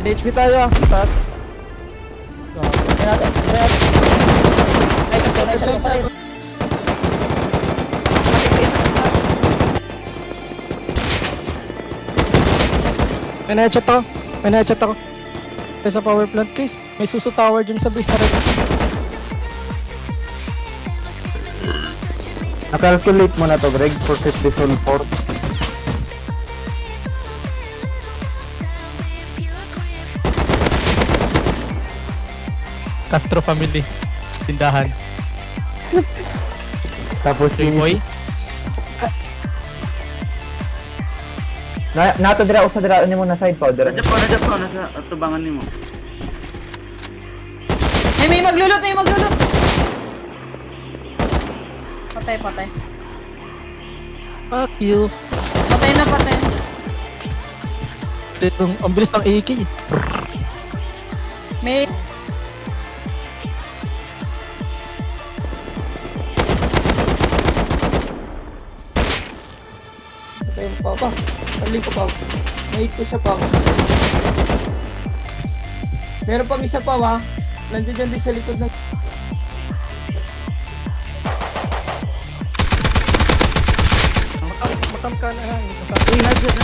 HP tayo ah. Taas. Ay, kasi. May na-headshot ako. May na-headshot ako. Kaya sa power plant case. May suso tower dyan sa base. Sarap. Na-calculate mo na to, Greg, for 50 soul 4. Castro family. Tindahan. Tapos yung... Boy. Nato dira usa dira mo na side powder. Nadya pa, nasa tubangan ni mo. May maglulot, may maglulot. Patay, patay. Fuck you. Patay na, patay. Ang bilis ng AK. May... Patay mo pa. Paling ko pa. Nahit ko siya pa. Meron pang isa pa wa. Nandiyan dyan din sa likod ng... Makam ka na ha. Uy, nadya na.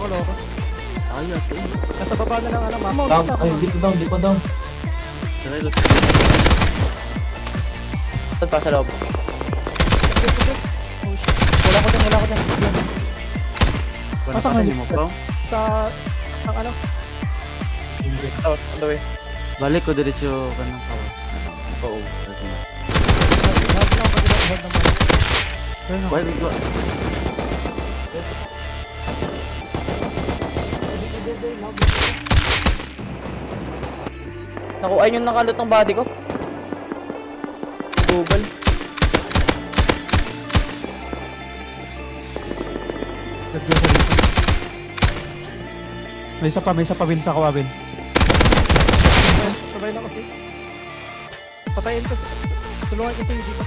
Loko. Ayos, Nasa baba na lang alam ha. Down, ay di ko down. Saan pa sa loob? Wala ko dyan. Pasok ni mo pa. Sa... Ang ano? On the way. Balik ko diretso ka ng power. Oo. Balik ko. Nakuha yung nakalot ng body ko. Google. May isa pa win sa kawawin. Sabay na kasi. Patayin ko. Tulungan ko sa'yo dito.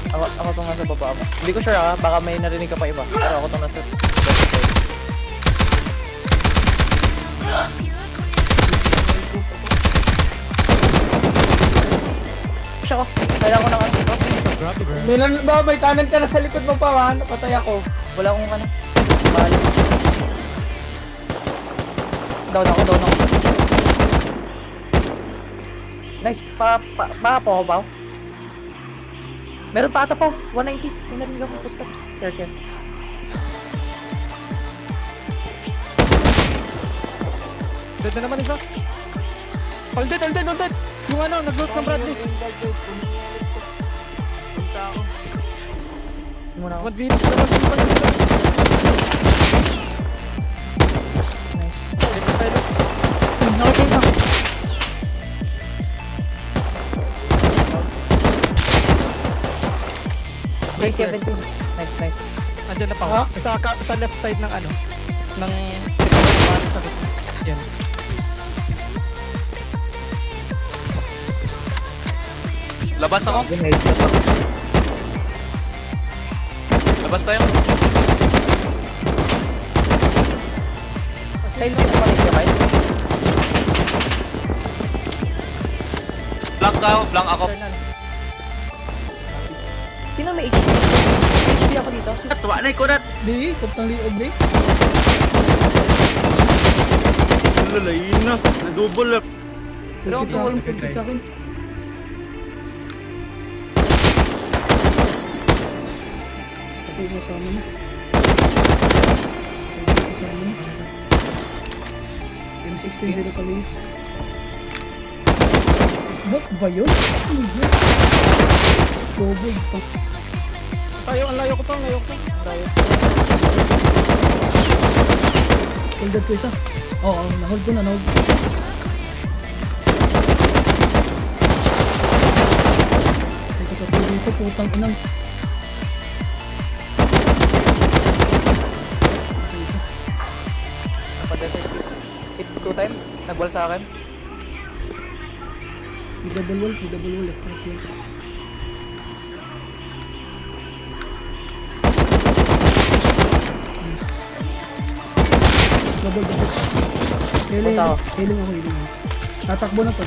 Ako tong nasa baba mo. Hindi ko sure baka may narinig ka pa iba. Pero ako tong nasa left side. Push ako. Kailangan ko ng ano. May kanan ka na sa likod mo pa wa. Napatay ako. Wala akong ano. Mahal. Down ako. Nice. Pa po ako ba? Meron pa ata po. 190. May narinig akong footsteps. Care. Dead na naman isa. All dead. Yung ano, nag-loot ng Bradley. Hindi mo na ako. 1v naman. Okay na. J70. Nice. Andyan na pa ako. Sa left side ng ano. Ng... Yan. Labas ako. Labas tayo. Side mo pa rin siya kayo. Blank ako. Sino may HP? May HP ako dito. Tuwa na ikurat. Di, kaptang liog di. Lalayin na. Na-double up. Full kit sa akin. Patay mo sa amin. M16 0 kali. Bot ba yun? Double pa. Ang layo ko pa. Layo. Hold that ko isa. Oo, na-hold ko na. Ay, katapos dito, putang inang. Hit 2 times. Nagwal sa akin. Double wall, left right. Double. Healing, Punta ako. healing ako, healing ako. Tatakbo na to.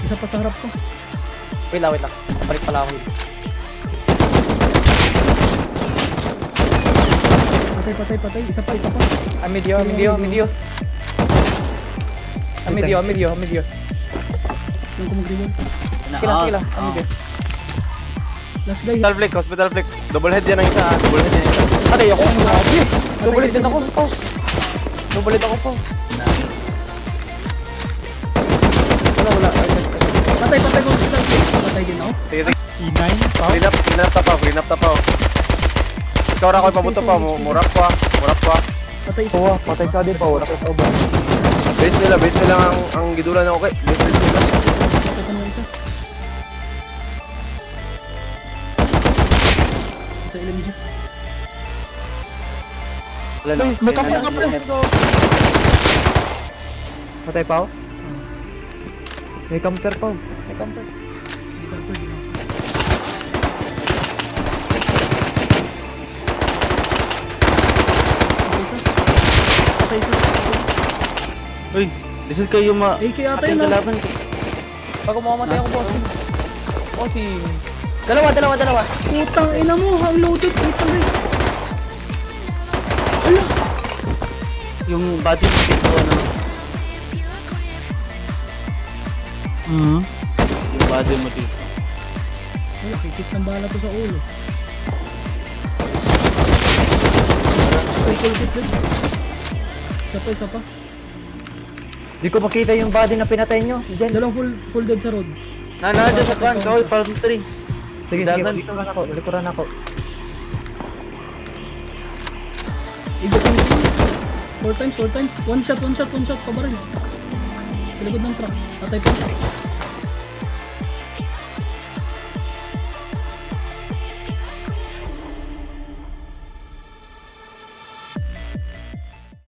Isa pa sa harap ko. Wait lang. Balik pala ako. Patay. Isa pa. Medio. Medio. Yung kumag-revolve. Sige lang. Medio. Last guy. Hospital flick. Double head yan ang isa. Double head yan ang isa. Aray ako. Double din ako. Double ako po. Wala. Patay ko. Patay din ako. Sige. E9, pa. Clean up tapaw. Ikaw ra ko ipabuto pa. Murap pa. Patay isa. Oo, patay ka din, Pao. Nakita ko ba? Base nila ang gidulan na okay. Base nila. Patay ko na isa. Patay LMG. Uy, may kapre. Patay, Pao? May counter, Pao. Di counter. Patay isa. Uy, lisod kayo AK ata yun, ating ah. kalaban. Pag umamatay ako, bossing. Dalawa. Putang ina mo, ang loaded. Wait lang guys. Ala. Yung body dito ano. Yung body mo dito. Ay, kikis ng bala to sa ulo. Ay, kulkit din. Isa pa. Di ko makita yung body na pinatay nyo. Diyan. Dalawang full dead sa road. Dyan sa kwan. Kawal, parang 3. Sige, Dagan. likuran ako. Likuran ako. Igot ang 4 times. One shot, pabaril. Sa likod ng truck. Patay pa.